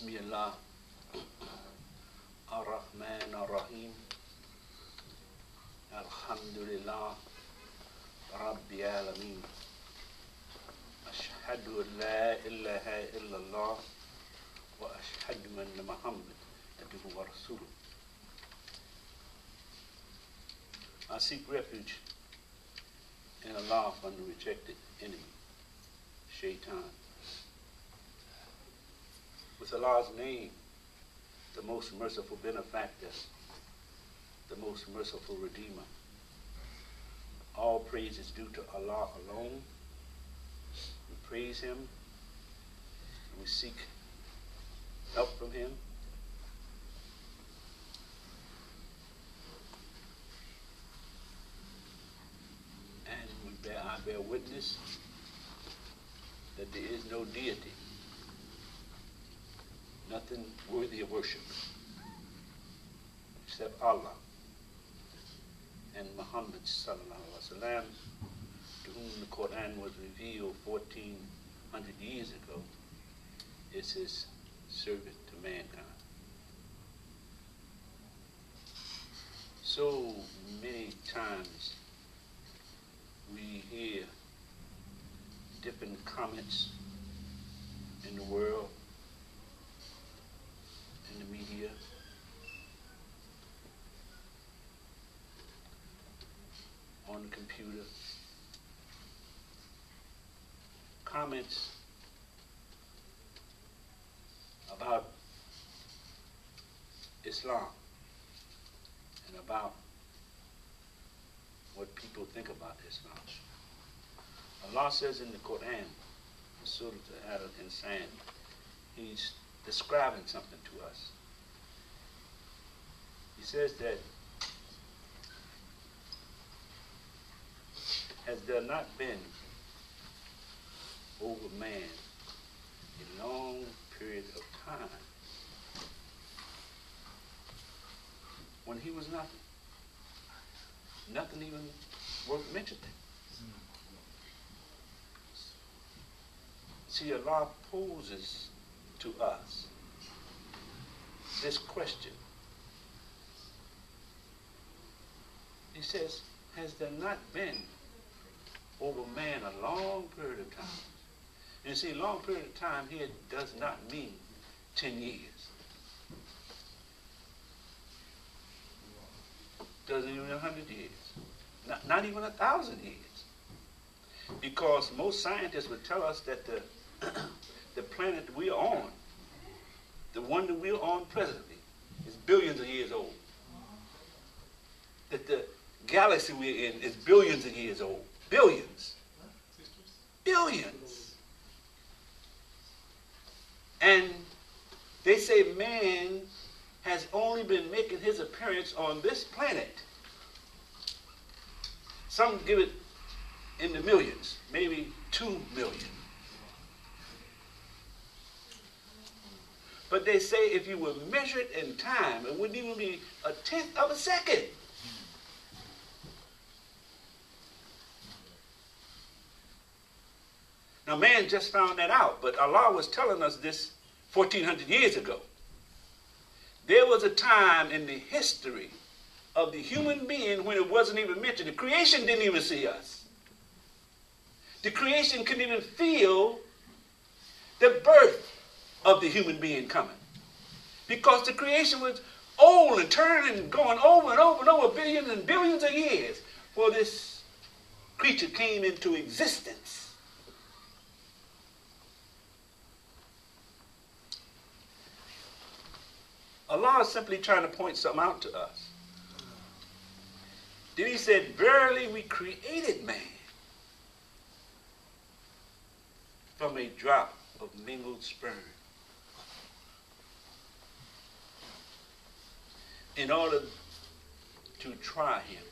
Bismillah ar-Rahman ar-Rahim. Alhamdulillah Rabbi Alameen. Ashhadu an la ilaha illallah wa ashhadu anna Muhammad abduhu wa rasuluh. I seek refuge in Allah from the rejected enemy, Shaitan. With Allah's name, the most merciful benefactor, the most merciful redeemer. All praise is due to Allah alone. We praise Him, and we seek help from Him. And I bear witness that there is no deity, nothing worthy of worship except Allah and Muhammad sallallahu alaihi wasallam, to whom the Quran was revealed 1400 years ago, is his servant to mankind. So many times we hear different comments in the world, in the media, on the computer, comments about Islam and about what people think about Islam. Allah says in the Quran, Surah Al-Insan, He's describing something to us. He says that, has there not been over man a long period of time when he was nothing? Nothing even worth mentioning. See, Allah poses to us this question. He says, has there not been over man a long period of time? And see, long period of time here does not mean 10 years. Doesn't even 100 years. Not even 1,000 years. Because most scientists would tell us that the planet we're on, the one that we're on presently, is billions of years old. That the galaxy we're in is billions of years old. Billions. Billions. And they say man has only been making his appearance on this planet. Some give it in the millions, maybe 2 million. But they say if you were measured in time, it wouldn't even be 1/10 of a second. Now man just found that out, but Allah was telling us this 1400 years ago. There was a time in the history of the human being when it wasn't even mentioned. The creation didn't even see us. The creation couldn't even feel the birth of the human being coming. Because the creation was old and turning and going over and over and over billions and billions of years before this creature came into existence. Allah is simply trying to point something out to us. Then He said, verily we created man from a drop of mingled sperm in order to try him.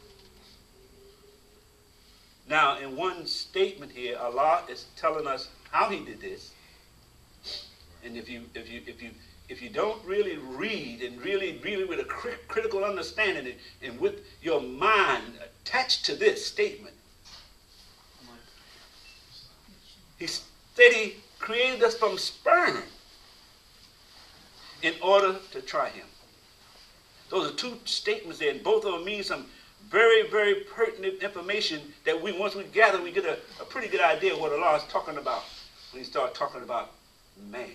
Now, in one statement here, Allah is telling us how He did this. And if you don't really read and really with a critical understanding and with your mind attached to this statement, He said He created us from sperm. in order to try him. Those are two statements there, and both of them mean some very, very pertinent information that once we gather, we get a pretty good idea of what Allah is talking about when he starts talking about man.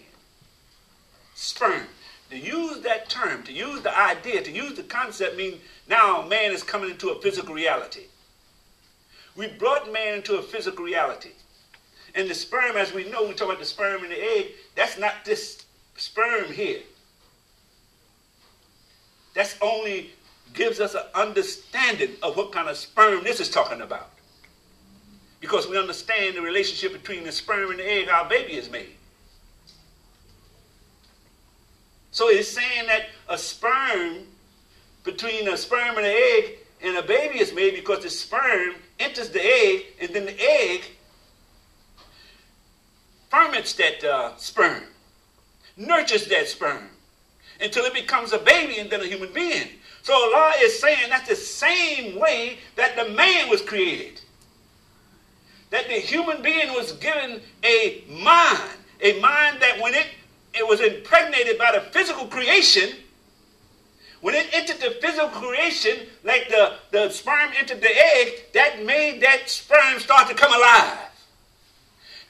Sperm. To use that term, to use the idea, to use the concept means now man is coming into a physical reality. We brought man into a physical reality. And the sperm, as we know, we talk about the sperm and the egg, that's not this sperm here. That's only gives us an understanding of what kind of sperm this is talking about. Because we understand the relationship between the sperm and the egg, how a baby is made. So it's saying that a sperm, between a sperm and an egg, and a baby is made because the sperm enters the egg, and then the egg ferments that sperm, nurtures that sperm, until it becomes a baby and then a human being. So Allah is saying that's the same way that the man was created. That the human being was given a mind that when it was impregnated by the physical creation, when it entered the physical creation, like the sperm entered the egg, that made that sperm start to come alive.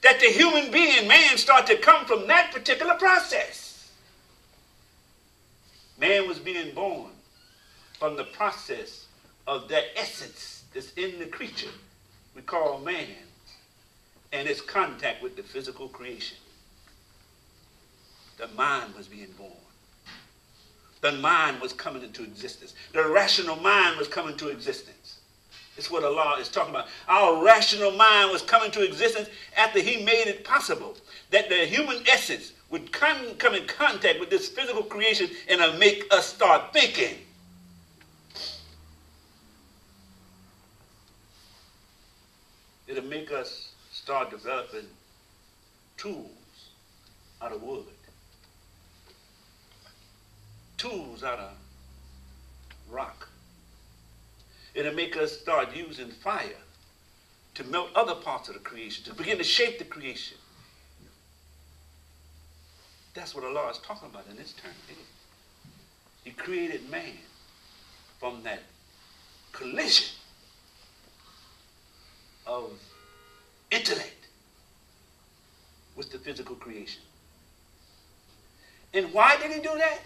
That the human being, man, start to come from that particular process. Man was being born from the process of that essence that's in the creature we call man and its contact with the physical creation. The mind was being born. The mind was coming into existence. The rational mind was coming to existence. It's what Allah is talking about. Our rational mind was coming to existence after he made it possible that the human essence would come in contact with this physical creation and it'll make us start thinking. It'll make us start developing tools out of wood. Tools out of rock. It'll make us start using fire to melt other parts of the creation, to begin to shape the creation. That's what Allah is talking about in this term here. He created man from that collision of intellect with the physical creation. And why did he do that?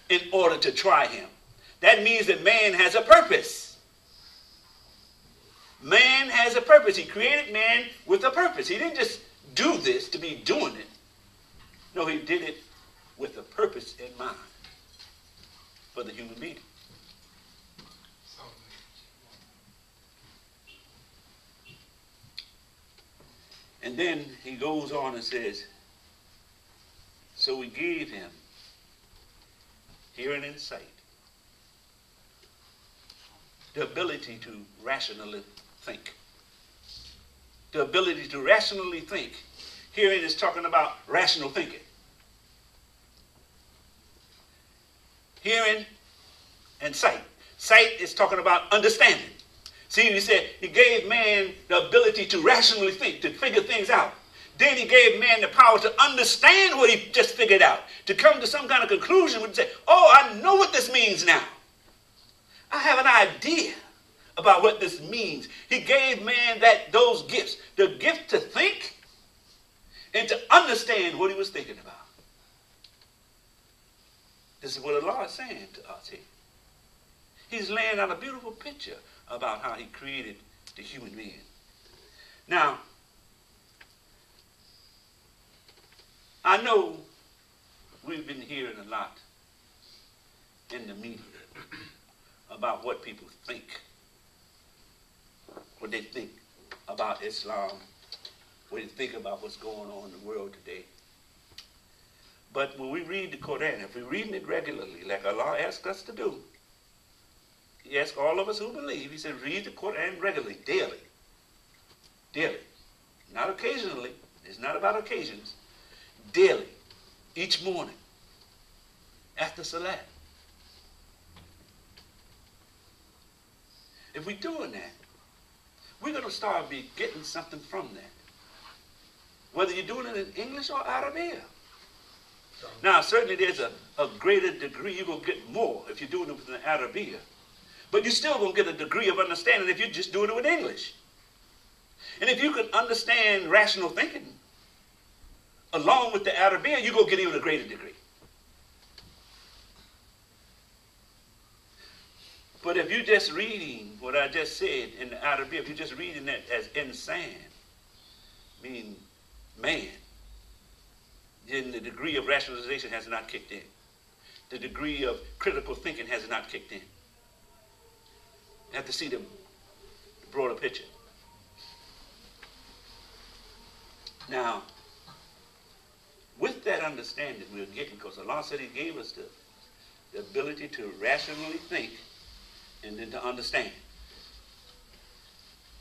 In order to try him. That means that man has a purpose. Man has a purpose. He created man with a purpose. He didn't just do this to be doing it. No, he did it with a purpose in mind for the human being. And then he goes on and says, so we gave him hearing and sight, the ability to rationally think. The ability to rationally think. Hearing is talking about rational thinking. Hearing and sight. Sight is talking about understanding. See, he said he gave man the ability to rationally think, to figure things out. Then he gave man the power to understand what he just figured out, to come to some kind of conclusion and say, oh, I know what this means now. I have an idea about what this means. He gave man those gifts, the gift to think and to understand what he was thinking about. This is what Allah is saying to us here. He's laying out a beautiful picture about how he created the human being. Now, I know we've been hearing a lot in the media about what people think, what they think about Islam, what they think about what's going on in the world today. But when we read the Quran, if we're reading it regularly, like Allah asked us to do, he asked all of us who believe, he said, read the Quran regularly, daily. Daily. Not occasionally. It's not about occasions. Daily. Each morning. After Salat. If we're doing that, we're going to start getting something from that. Whether you're doing it in English or Arabic. Now, certainly there's a greater degree. You're going to get more if you're doing it with an Arabiya. But you're still going to get a degree of understanding if you're just doing it with English. And if you can understand rational thinking along with the Arabiya, you're going to get even a greater degree. But if you're just reading what I just said in the Arabiya, if you're just reading that as insan, meaning man, then the degree of rationalization has not kicked in. The degree of critical thinking has not kicked in. You have to see the broader picture. Now, with that understanding we're getting, because Allah said He gave us the ability to rationally think and then to understand.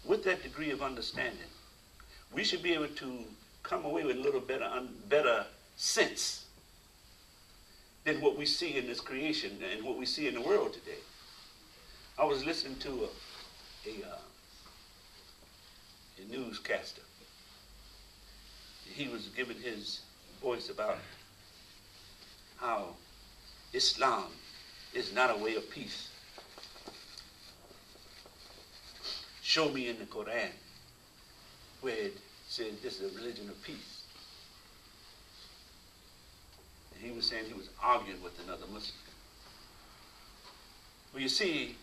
With that degree of understanding, we should be able to come away with a little better sense than what we see in this creation and what we see in the world today. I was listening to a newscaster. He was giving his voice about how Islam is not a way of peace. Show me in the Quran where it says this is a religion of peace. And he was saying he was arguing with another Muslim. Well, you see,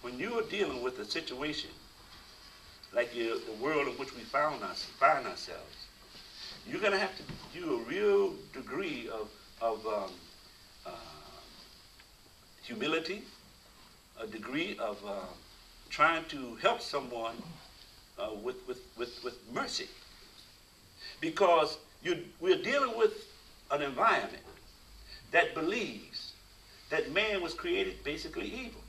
when you are dealing with a situation like the world in which we find ourselves, you're going to have to do a real degree of humility, a degree of trying to help someone with mercy. Because we're dealing with an environment that believes that man was created basically evil.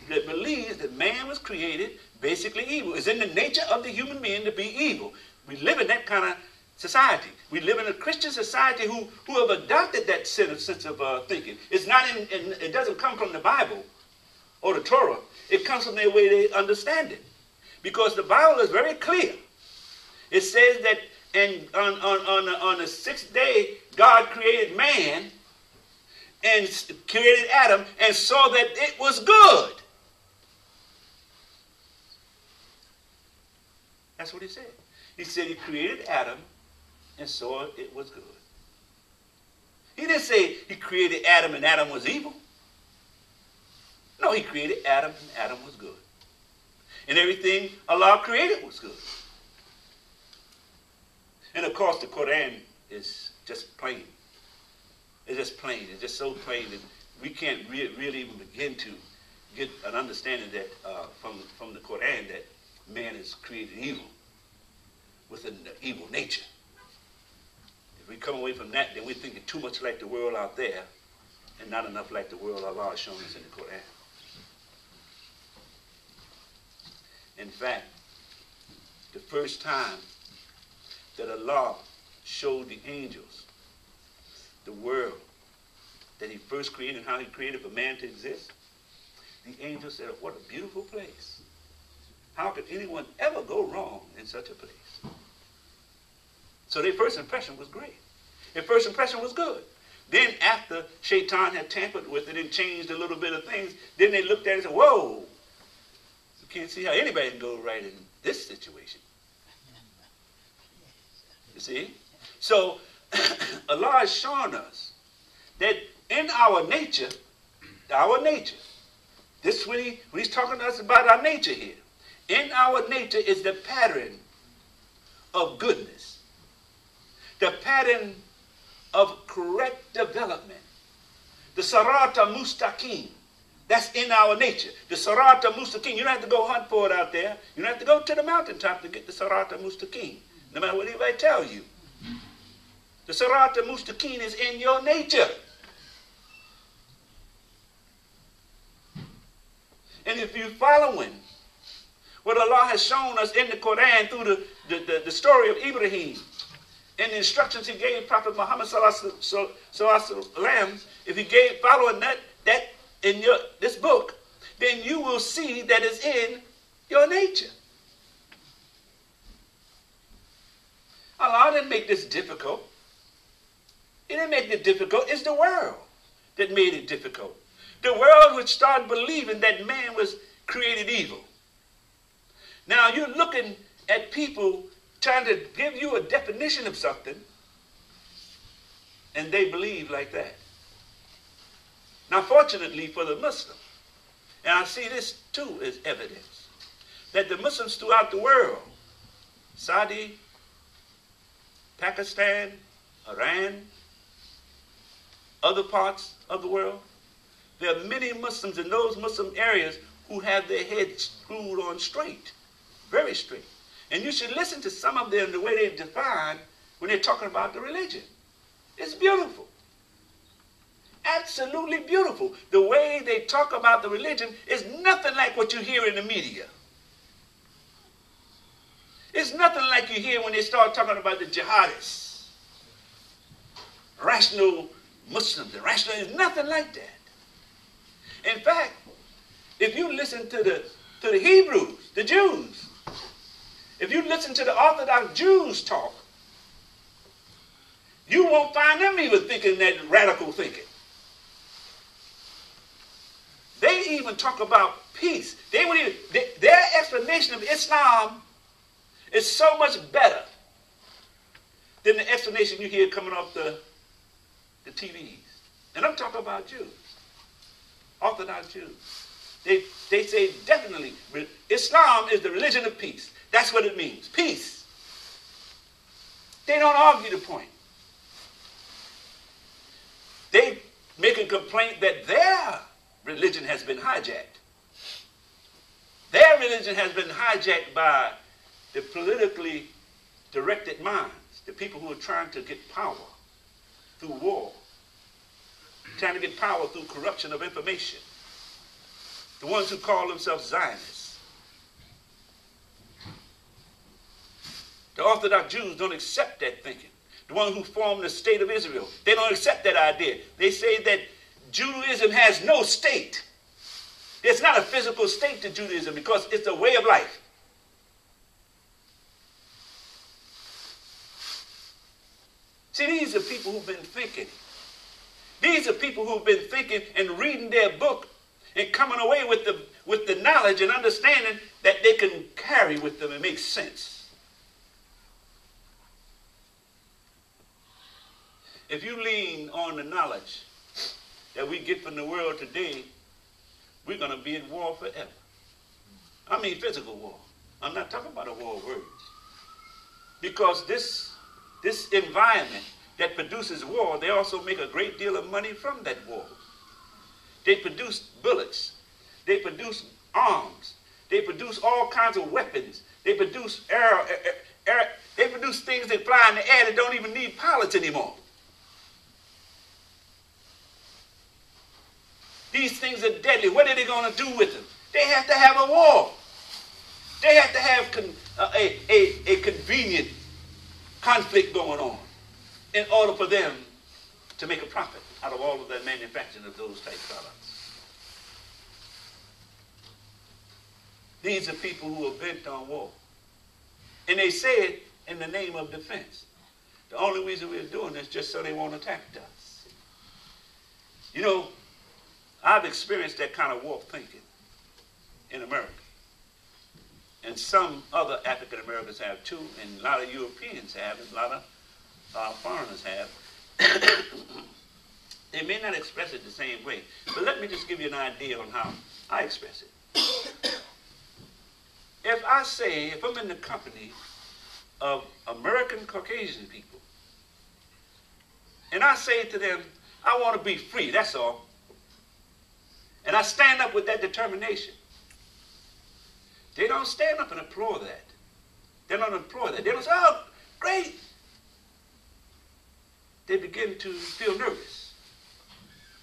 That believes that man was created basically evil. It's in the nature of the human being to be evil. We live in that kind of society. We live in a Christian society who have adopted that sense of thinking. It's not it doesn't come from the Bible or the Torah. It comes from the way they understand it. Because the Bible is very clear. It says that on the sixth day, God created man and created Adam and saw that it was good. That's what he said. He said he created Adam and saw it was good. He didn't say he created Adam and Adam was evil. No, he created Adam and Adam was good. And everything Allah created was good. And of course the Quran is just plain. It's just plain. It's just so plain that we can't really even begin to get an understanding that from the Quran that man is created evil, with an evil nature. If we come away from that, then we're thinking too much like the world out there and not enough like the world Allah has shown us in the Quran. In fact, the first time that Allah showed the angels the world that He first created and how He created for man to exist, the angels said, "What a beautiful place. How could anyone ever go wrong in such a place?" So their first impression was great. Their first impression was good. Then after Shaitan had tampered with it and changed a little bit of things, then they looked at it and said, "Whoa, you can't see how anybody can go right in this situation." You see? So Allah has shown us that in our nature, this is when He's talking to us about our nature here. In our nature is the pattern of goodness, the pattern of correct development, the Sarata Mustaqim. That's in our nature. The Sarata Mustaqim. You don't have to go hunt for it out there. You don't have to go to the mountaintop to get the Sarata Mustaqim, no matter what anybody tells you. The Sarata Mustaqim is in your nature. And if you're following what Allah has shown us in the Quran through the story of Ibrahim and the instructions He gave Prophet Muhammad sallallahu alaihi wasallam, if you following that in this book, then you will see that it's in your nature. Allah didn't make this difficult. It didn't make it difficult. It's the world that made it difficult. The world would start believing that man was created evil. Now you're looking at people trying to give you a definition of something, and they believe like that. Now fortunately for the Muslim, and I see this too as evidence, that the Muslims throughout the world, Saudi, Pakistan, Iran, other parts of the world, there are many Muslims in those Muslim areas who have their heads screwed on straight, very straight. And you should listen to some of them, the way they define when they're talking about the religion. It's beautiful. Absolutely beautiful. The way they talk about the religion is nothing like what you hear in the media. It's nothing like you hear when they start talking about the jihadists, rational Muslims, irrational. It's nothing like that. In fact, if you listen to the Hebrews, the Jews, if you listen to the Orthodox Jews talk, you won't find them even thinking that radical thinking. They even talk about peace. Their explanation of Islam is so much better than the explanation you hear coming off the TVs. And I'm talking about Jews, Orthodox Jews. They say definitely Islam is the religion of peace. That's what it means, peace. They don't argue the point. They make a complaint that their religion has been hijacked. Their religion has been hijacked by the politically directed minds, the people who are trying to get power through war, trying to get power through corruption of information, the ones who call themselves Zionists. The Orthodox Jews don't accept that thinking. The ones who formed the state of Israel, they don't accept that idea. They say that Judaism has no state. It's not a physical state to Judaism because it's a way of life. See, these are people who've been thinking. These are people who've been thinking and reading their book and coming away with the knowledge and understanding that they can carry with them and make sense. If you lean on the knowledge that we get from the world today, we're going to be in war forever. I mean physical war. I'm not talking about a war of words. Because this environment that produces war, they also make a great deal of money from that war. They produce bullets. They produce arms. They produce all kinds of weapons. They produce they produce things that fly in the air that don't even need pilots anymore. These things are deadly. What are they going to do with them? They have to have a war. They have to have a convenient conflict going on in order for them to make a profit out of all of that manufacturing of those type products. These are people who are bent on war. And they say it in the name of defense. The only reason we're doing this is just so they won't attack us. You know, I've experienced that kind of war thinking in America. And some other African Americans have too, and a lot of Europeans have, and a lot of foreigners have. They may not express it the same way, but let me just give you an idea on how I express it. If I'm in the company of American Caucasian people, and I say to them, I want to be free, that's all. And I stand up with that determination. They don't stand up and applaud that. They don't applaud that. They don't say, oh, great. They begin to feel nervous.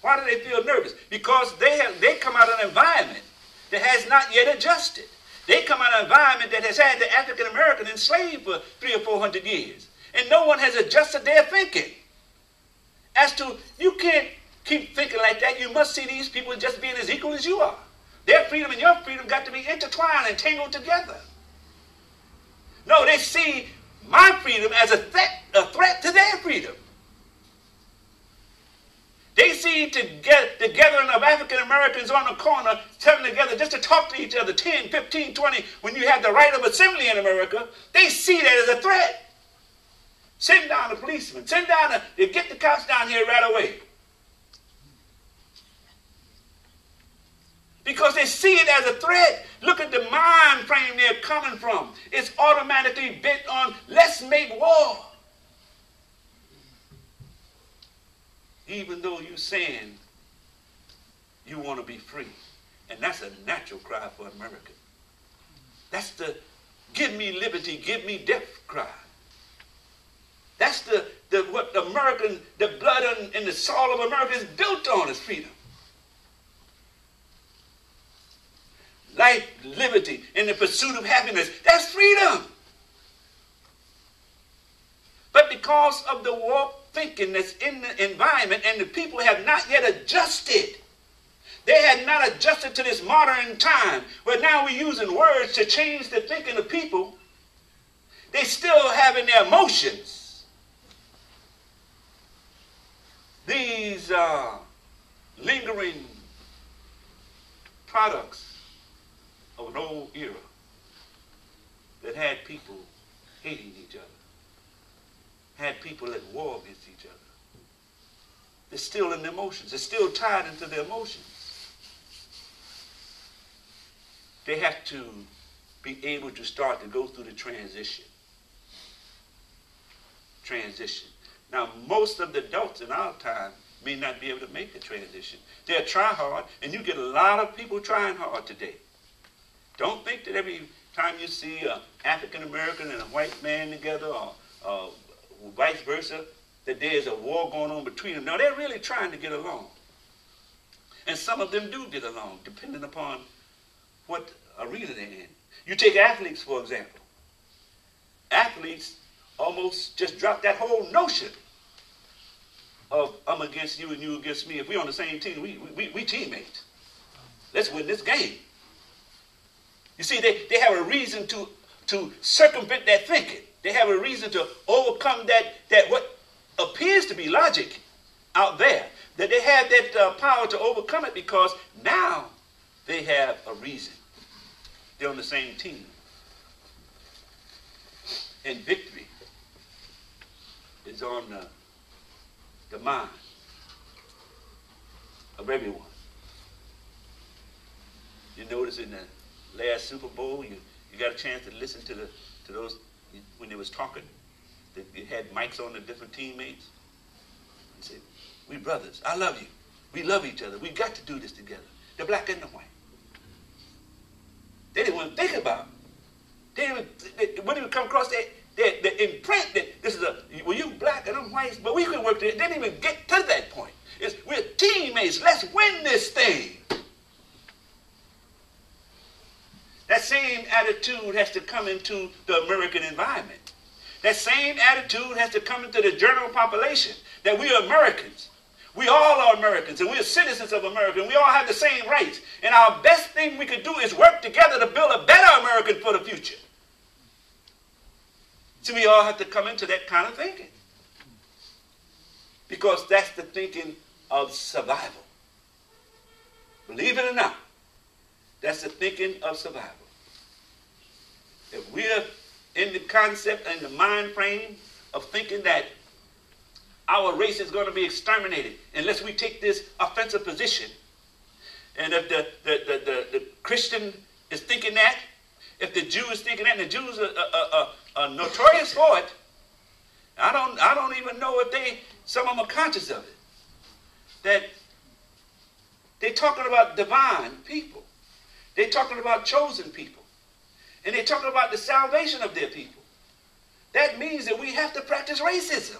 Why do they feel nervous? Because they come out of an environment that has not yet adjusted. They come out of an environment that has had the African American enslaved for 300 or 400 years. And no one has adjusted their thinking. As to, you can't keep thinking like that. You must see these people just being as equal as you are. Their freedom and your freedom got to be intertwined and tangled together. No, they see my freedom as a threat to their freedom. They see the gathering of African Americans on the corner, coming together just to talk to each other, 10, 15, 20, when you have the right of assembly in America. They see that as a threat. Send down the policeman. Send down get the cops down here right away. Because they see it as a threat. Look at the mind frame they're coming from. It's automatically bent on, let's make war. Even though you're saying you want to be free. And that's a natural cry for America. That's the give me liberty, give me death cry. That's what the blood and the soul of America is built on, is freedom. Life, liberty, and the pursuit of happiness. That's freedom. But because of the warped thinking that's in the environment, and the people have not yet adjusted. They had not adjusted to this modern time, where now we're using words to change the thinking of people. They still having their emotions. These lingering products of an old era that had people hating each other, had people at war against each other. They're still in the emotions. They're still tied into their emotions. They have to be able to start to go through the transition. Now, most of the adults in our time may not be able to make the transition. They'll try hard, and you get a lot of people trying hard today. Don't think that every time you see an African American and a white man together, or vice versa, that there's a war going on between them. No, they're really trying to get along. And some of them do get along, depending upon what arena they're in. You take athletes, for example. Athletes almost just drop that whole notion of I'm against you and you against me. If we're on the same team, we teammates. Let's win this game. You see, they have a reason to circumvent that thinking. They have a reason to overcome that what appears to be logic out there. That they have that power to overcome it, because now they have a reason. They're on the same team. And victory is on the mind of everyone. You notice in the last Super Bowl, you got a chance to listen to those when they was talking. They had mics on the different teammates and said, "We brothers. I love you. We love each other. We got to do this together. The black and the white." They didn't want to think about it. When they would come across the imprint that this is well, you black and I'm white, but we can work together. They didn't even get to that point. We're teammates. Let's win this thing. That same attitude has to come into the American environment. That same attitude has to come into the general population, that we are Americans. We all are Americans, and we are citizens of America, and we all have the same rights. And our best thing we can do is work together to build a better American for the future. So we all have to come into that kind of thinking. Because that's the thinking of survival. Believe it or not, that's the thinking of survival. If we're in the concept and the mind frame of thinking that our race is going to be exterminated unless we take this offensive position, and if the Christian is thinking that, if the Jew is thinking that, and the Jews are notorious for it, I don't even know if some of them are conscious of it, that they're talking about divine people. They're talking about chosen people. And they're talking about the salvation of their people. That means that we have to practice racism.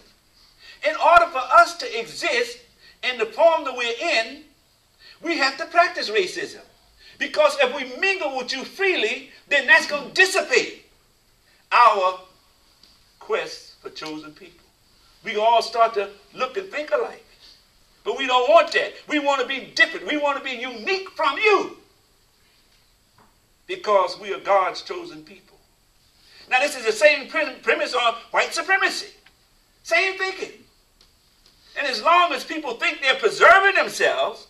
In order for us to exist in the form that we're in, we have to practice racism. Because if we mingle with you freely, then that's going to dissipate our quest for chosen people. We all start to look and think alike. But we don't want that. We want to be different. We want to be unique from you. Because we are God's chosen people. Now, this is the same premise on white supremacy. Same thinking. And as long as people think they're preserving themselves,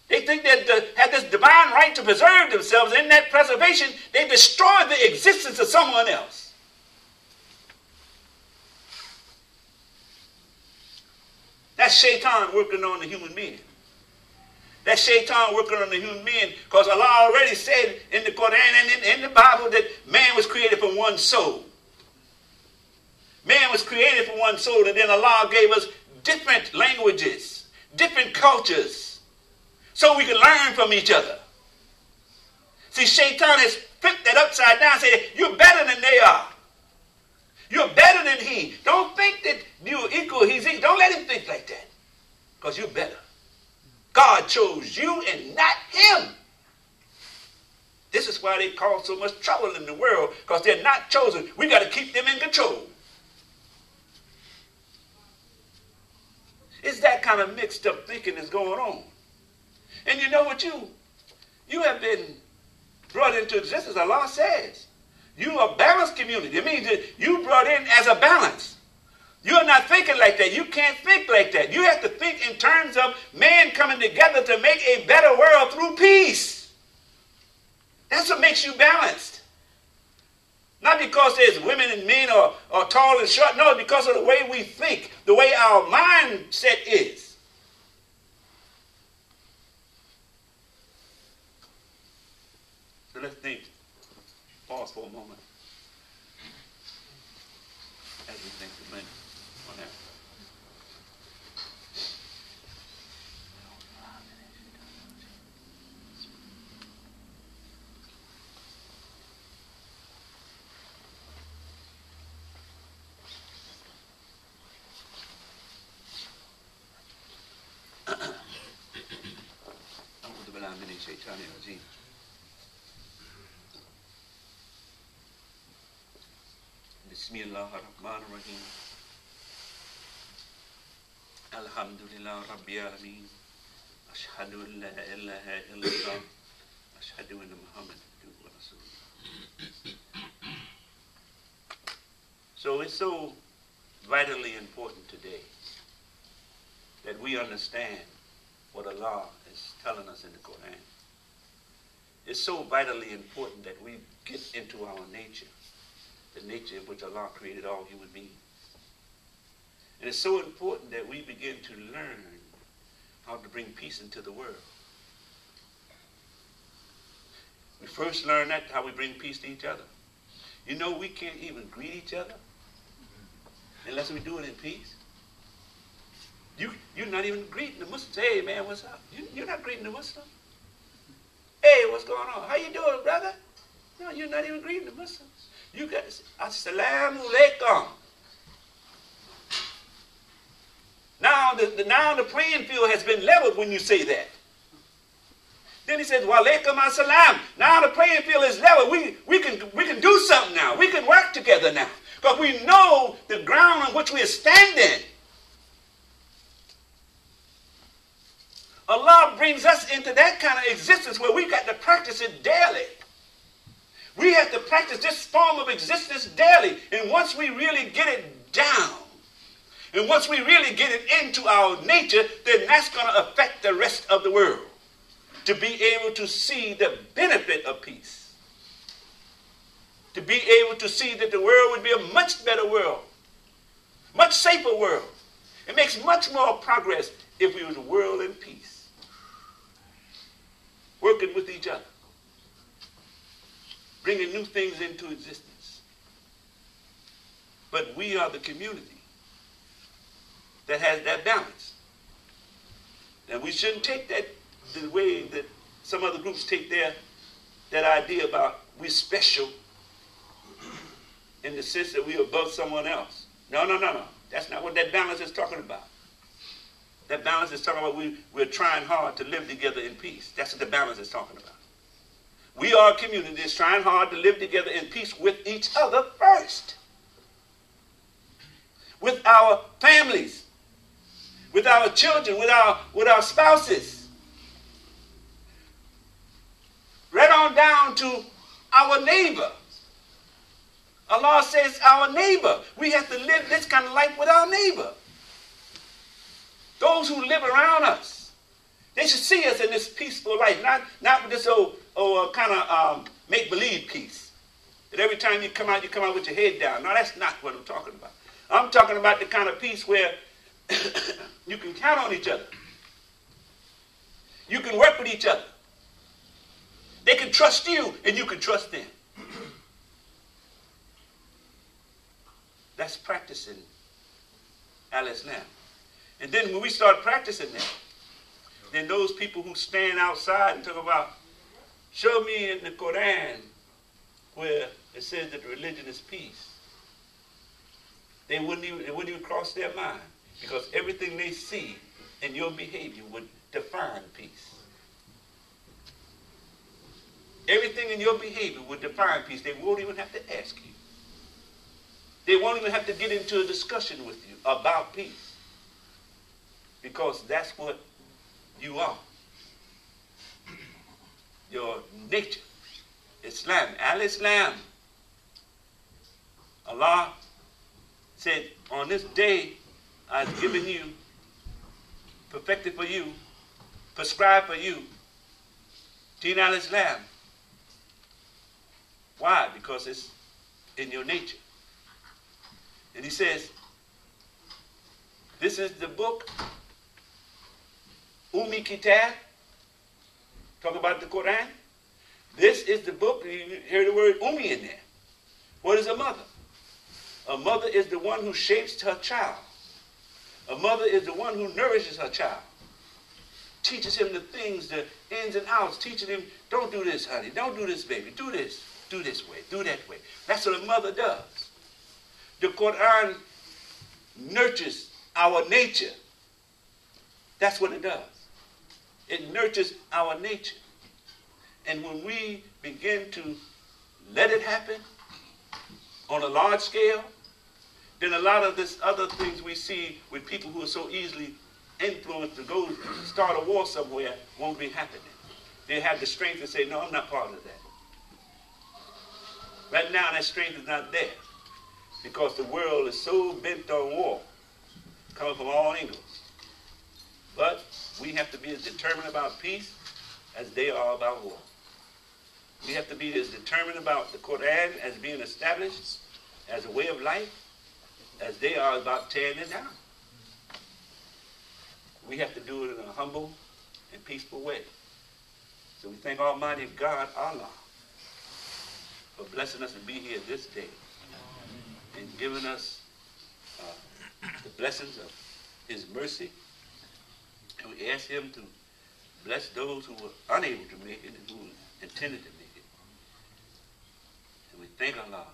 they think they have this divine right to preserve themselves. In that preservation, they destroy the existence of someone else. That's Shaitan working on the human being. That's Shaitan working on the human being, because Allah already said in the Quran and in the Bible that man was created from one soul. Man was created from one soul, and then Allah gave us different languages, different cultures, so we can learn from each other. See, Shaitan has flipped that upside down and said, you're better than they are. You're better than he. Don't think that you're equal, he's equal. Don't let him think like that, because you're better. God chose you and not him. This is why they cause so much trouble in the world, because they're not chosen. We got to keep them in control. It's that kind of mixed up thinking that's going on. And you know what, you have been brought into existence. Allah says you are a balanced community. It means that you brought in as a balance. You're not thinking like that. You can't think like that. You have to think in terms of man coming together to make a better world through peace. That's what makes you balanced. Not because there's women and men or tall and short. No, because of the way we think, the way our mindset is. So let's think. Pause for a moment as we think a minute on that. Bismillahirrahmanirrahim. Alhamdulillah Rabbil Alameen. Ashhadu an la ilaha illallah. Ashhadu anna Muhammadan abduhu wa rasuluh. So it's so vitally important today that we understand what Allah is telling us in the Quran. It's so vitally important that we get into our nature, the nature in which Allah created all human beings. And it's so important that we begin to learn how to bring peace into the world. We first learn that how we bring peace to each other. You know, we can't even greet each other unless we do it in peace. You're not even greeting the Muslims. Hey, man, what's up? You're not greeting the Muslim. Hey, what's going on? How you doing, brother? No, you're not even greeting the Muslims. You got to say, Assalamu alaikum. Now the playing field has been leveled when you say that. Then he says, wa alaikum assalam. Now the playing field is leveled. We can do something now. We can work together now. Because we know the ground on which we are standing. Allah brings us into that kind of existence where we got to practice it daily. We have to practice this form of existence daily. And once we really get it down, and once we really get it into our nature, then that's going to affect the rest of the world. To be able to see the benefit of peace. To be able to see that the world would be a much better world. Much safer world. It makes much more progress if we was a world in peace. Working with each other. Bringing new things into existence. But we are the community that has that balance. And we shouldn't take that the way that some other groups take that idea about we're special in the sense that we're above someone else. No. That's not what that balance is talking about. That balance is talking about we're trying hard to live together in peace. That's what the balance is talking about. We are a community that's trying hard to live together in peace with each other first. With our families. With our children. With our spouses. Right on down to our neighbor. Allah says our neighbor. We have to live this kind of life with our neighbor. Those who live around us. They should see us in this peaceful life, not with this old kind of make-believe peace. That every time you come out with your head down. No, that's not what I'm talking about. I'm talking about the kind of peace where you can count on each other. You can work with each other. They can trust you, and you can trust them. That's practicing Al-Islam. And then when we start practicing that, then those people who stand outside and talk about, show me in the Quran where it says that religion is peace. It wouldn't even cross their mind, because everything they see in your behavior would define peace. Everything in your behavior would define peace. They won't even have to ask you. They won't even have to get into a discussion with you about peace, because that's what you are. Your nature. Islam. Al-Islam. Allah said, on this day I've given you, perfected for you, prescribed for you, Deen al-Islam. Why? Because it's in your nature. And he says, this is the book, Ummi Kitab, talk about the Quran. This is the book, you hear the word Ummi in there. What is a mother? A mother is the one who shapes her child. A mother is the one who nourishes her child. Teaches him the things, the ins and outs, teaching him, don't do this, honey, don't do this, baby, do this way, do that way. That's what a mother does. The Quran nurtures our nature. That's what it does. It nurtures our nature. And when we begin to let it happen on a large scale, then a lot of this other things we see with people who are so easily influenced to go start a war somewhere won't be happening. They have the strength to say, no, I'm not part of that. Right now, that strength is not there, because the world is so bent on war, coming from all angles. But we have to be as determined about peace as they are about war. We have to be as determined about the Quran as being established as a way of life as they are about tearing it down. We have to do it in a humble and peaceful way. So we thank Almighty God, Allah, for blessing us to be here this day and giving us the blessings of His mercy. And we ask Him to bless those who were unable to make it and who intended to make it. And we thank Allah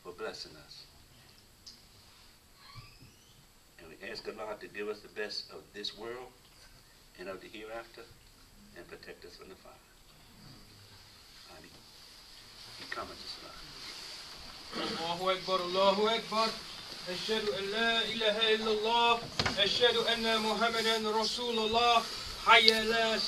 for blessing us. And we ask Allah to give us the best of this world and of the hereafter, and protect us from the fire. Amen. Comment to Salah. Allahu Akbar, Allahu Akbar. أشهد أن لا إله إلا الله. أشهد أن محمدا رسول الله. حي على